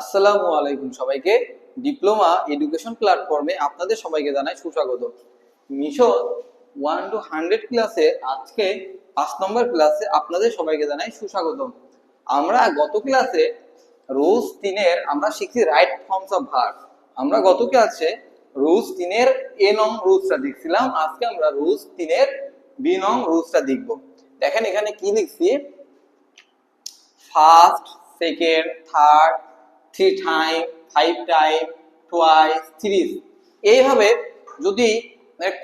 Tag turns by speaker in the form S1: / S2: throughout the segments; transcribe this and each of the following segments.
S1: আসসালামু আলাইকুম সবাইকে। ডিপ্লোমা এডুকেশন প্ল্যাটফর্মে আপনাদের সবাইকে জানাই সুস্বাগত। মিশন 1 to 100 ক্লাসে আজকে 5 নম্বর ক্লাসে আপনাদের সবাইকে জানাই সুস্বাগত। আমরা গত ক্লাসে রুলস 3 এর আমরা শিখছি রাইট ফর্মস অফ ভার্ব। আমরা গত ক্লাসে রুলস 3 এর এ নং রুলসটা দেখছিলাম। আজকে আমরা রুলস 3 এর বি নং রুলসটা দেখব। দেখেন এখানে কি লিখছি, first, second, third, 3 time, 5 time, twice, thrice, এইভাবে যদি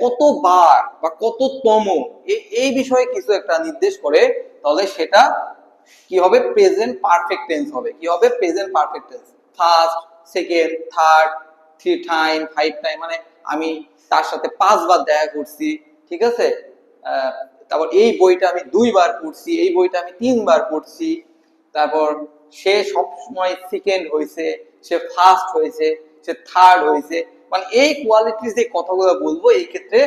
S1: কতবার বা কততম এই বিষয়ে কিছু একটা নির্দেশ করে তাহলে সেটা কি হবে, প্রেজেন্ট পারফেক্ট টেন্স হবে। কি হবে, present perfect tense. First, second, third, 3 time, 5 time, মানে আমি তার সাথে 5 বার দেখা করছি, ঠিক আছে। তারপর এই বইটা আমি 2 বার পড়ছি, এই বইটা আমি 3 বার পড়ছি। তারপর সে সব সময় সেকেন্ড হয়েছে, সে ফার্স্ট হয়েছে, সে থার্ড হয়েছে, মানে এই কোয়ালিটির যে কথাগুলো বলবো এই ক্ষেত্রে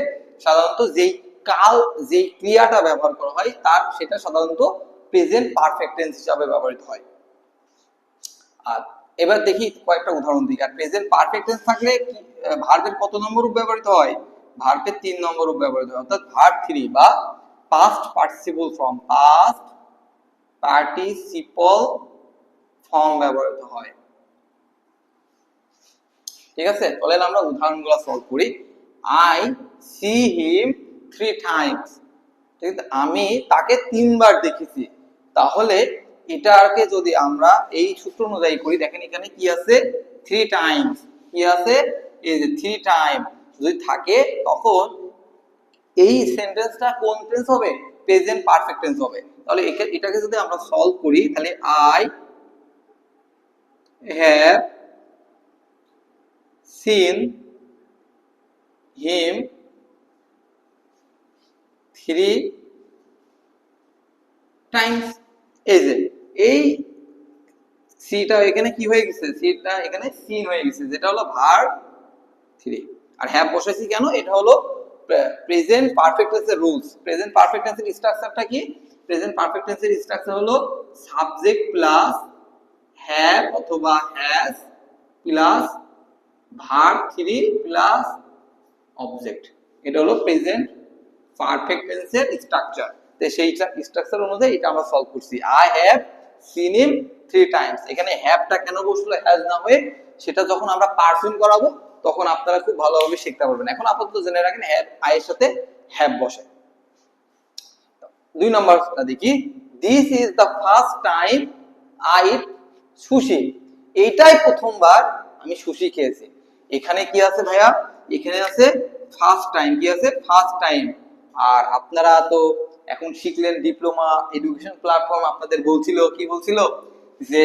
S1: সাধারণত যেই কাল যেই ক্রিয়াটা ব্যবহার করা হয় তার সেটা সাধারণত প্রেজেন্ট পারফেক্ট টেন্স হিসাবে ব্যবহৃত হয়। আর এবার দেখি কয়েকটা উদাহরণ দিই। আর প্রেজেন্ট পারফেক্ট টেন্স থাকলে ভার্বের কত নম্বর রূপ ব্যবহৃত হয়? ভার্বের 3 নম্বর রূপ ব্যবহৃত হয়, অর্থাৎ ভার্ব 3 বা past participle form, past participle form ব্যবহৃত হয়। ঠিক আছে, চলেন আমরা উদাহরণগুলো সলভ করি। আই সি হিম 3 টাইমস, ঠিক আছে, আমি তাকে 3 বার দেখেছি। তাহলে এটাকে যদি আমরা এই সূত্র অনুযায়ী করি, দেখেন এখানে কি আছে, 3 টাইমস, কি আছে, এই যে 3 টাইম যদি থাকে তখন এই সেন্টেন্সটা কোন টেন্স হবে, প্রেজেন্ট পারফেক্ট টেন্স হবে। তাহলে এটাকে যদি আমরা সলভ করি তাহলে I have seen him 3 times, এই যে এই সিটা এখানে কি হয়ে গেছে, সিটা এখানে সিন হয়ে গেছে, যেটা হলো ভার্ব 3। আর হ্যাভ বসাইছি কেন, এটা হলো প্রেজেন্ট পারফেক্ট টেন্সের রুলস। প্রেজেন্ট পারফেক্ট টেন্সের স্ট্রাকচারটা কি, প্রেজেন্ট পারফেক্ট টেন্সের স্ট্রাকচার হলো সাবজেক্ট প্লাস হ্যাভ অথবা has plus verb 3 plus object. এটা হলো প্রেজেন্ট পারফেক্ট টেন্সের স্ট্রাকচার। তো সেই স্ট্রাকচার অনুযায়ী এটা আমরা সলভ করছি। I have seen him 3 Times. এখানে হ্যাভটা কেন বসলো হ্যাজ না হয়ে, সেটা যখন আমরা পারফর্ম করাবো তখন আপনারা খুব ভালোভাবে শিখতে পারবেন। এখন আপাতত জেনে রাখেন হ্যাভ আই এর সাথে হ্যাভ বসে। 2 নম্বরটা দেখি, this is the first time I eat sushi. এইটাই প্রথমবার আমি সুশি খেয়েছি। এখানে কি আছে ভাইয়া, এখানে আছে ফার্স্ট টাইম, কি আছে, ফার্স্ট টাইম। আর আপনারা তো এখন শিখলেন ডিপ্লোমা এডুকেশন প্ল্যাটফর্ম, আপনাদের বলছিল কি বলছিল যে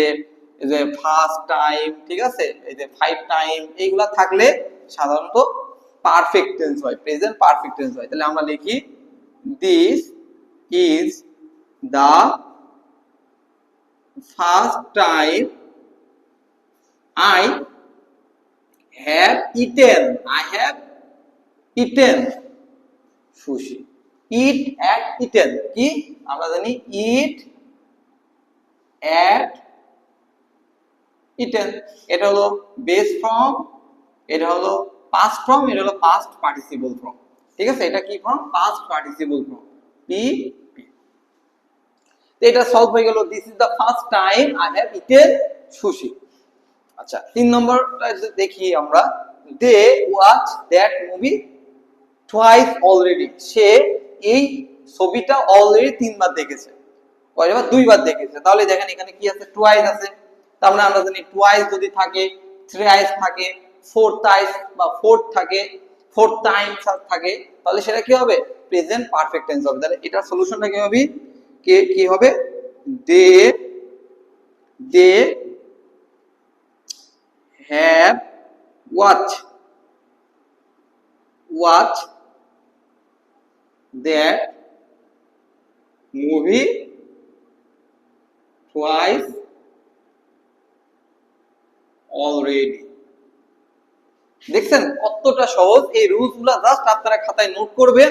S1: যে ফার্স্ট টাইম, ঠিক আছে, এই যে 5 টাইম, এইগুলা থাকলে সাধারণত পারফেক্ট টেন্স হয়, প্রেজেন্ট পারফেক্ট টেন্স হয়। তাহলে আমরা লিখি this is the first time I have eaten, I have eaten sushi. Eat at eaten, কি আমরা জানি eat at eaten, এটা হলো বেস ফর্ম, এটা হলো পাস্ট ফর্ম, এটা হলো পাস্ট পার্টিসিপল ফর্ম। ঠিক আছে, এটা কি form, past participle form, P P. তো এটা সলভ হয়ে গেল, this is the first time I have eaten sushi. আচ্ছা, 3 নম্বরটা দেখি আমরা, they watch that movie twice already. সে এই ছবিটা অলরেডি 3 বার দেখেছে। কয়বার, 2 বার দেখেছে। তাহলে দেখেন এখানে কি আছে, টুয়াইস আছে। তার মানে আমরা জানি টুয়াইস যদি থাকে, থ্রাইস থাকে, ফোর টাইমস বা ফোর্থ থাকে, ফোর টাইমস থাকে, তাহলে সেটা কি হবে, প্রেজেন্ট পারফেক্ট টেন্স হবে। তাহলে এটার সলিউশনটা কি হবে, কি হবে, দে দে have watched that movie twice already. দেখছেন কতটা সহজ। এই রুলস গুলা জাস্ট আপনারা খাতায় নোট করবেন,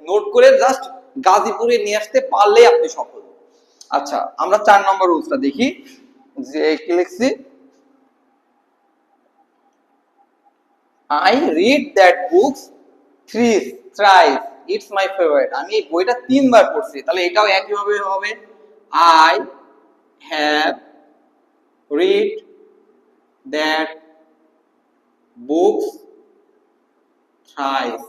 S1: নোট করে জাস্ট গাজীপুরে নিয়ে আসতে পারলে আপনি সফল। আচ্ছা, আমরা 4 নম্বর রুলসটা দেখি, যে কি লিখছি, I read that books thrice. It's my favorite. আমি এই বইটা 3 বার পড়ছি, তাহলে এটাও একইভাবে হবে I have read that books thrice.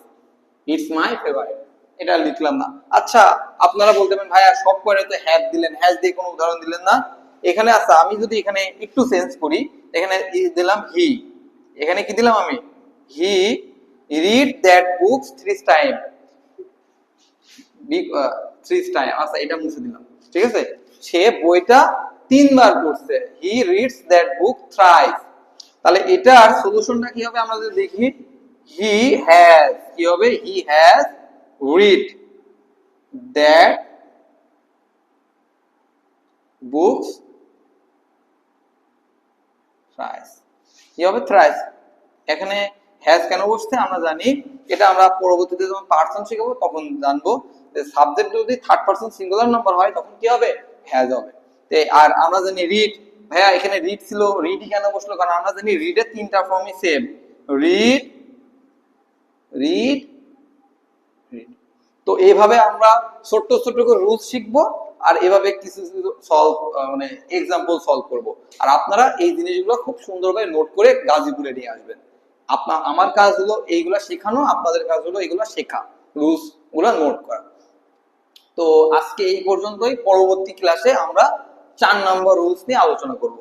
S1: It's my favorite. এটা লিখলাম না। আচ্ছা, আপনারা বলতে পারেন ভাইয়া সব করে তো হ্যাভ দিলেন, হ্যাজ দিয়ে কোনো উদাহরণ দিলেন না। এখানে আছে, আমি যদি এখানে একটু চেঞ্জ করি, এখানে দিলাম হি, এখানে কি দিলাম আমি, he read that books three time. আচ্ছা, এটা মুছে দিলাম, ঠিক আছে। সে বইটা 3 বার পড়ছে, he reads that book thrice. তাহলে এটার সলিউশনটা কি হবে আমরা যদি দেখি, হি হ্যাজ, কি হবে, he has read that books thrice. কি হবে, থ্রাইস। এখানে হ্যাজ কেন বসছে আমরা জানি, এটা আমরা পরবর্তীতে যখন পার্সন শিখাবো তখন জানবো যে সাবজেক্ট যদি থার্ড পারসন সিঙ্গুলার নাম্বার হয় তখন কি হবে, হ্যাজ হবে। আর আমরা জানি রিড, ভাইয়া এখানে রিড ছিল, রিডই কেন বসলো, কারণ আমরা জানি রিডের 3টা ফর্মই সেম, রিড রিড রিড। তো এইভাবে আমরা ছোট্ট ছোট্ট করে রুলস শিখবো, আর এভাবে কিছু কিছু সলভ, মানে এক্সাম্পল সলভ করব। আর আপনারা এই জিনিসগুলো খুব সুন্দরভাবে নোট করে গাজীপুরে নিয়ে আসবেন। আমার কাজ হলো এইগুলা শেখানো, আপনাদের কাজ হলো এইগুলা শেখা, রুলস গুলা নোট করা। তো আজকে এই পর্যন্তই, পরবর্তী ক্লাসে আমরা 4 নম্বর রুলস নিয়ে আলোচনা করব।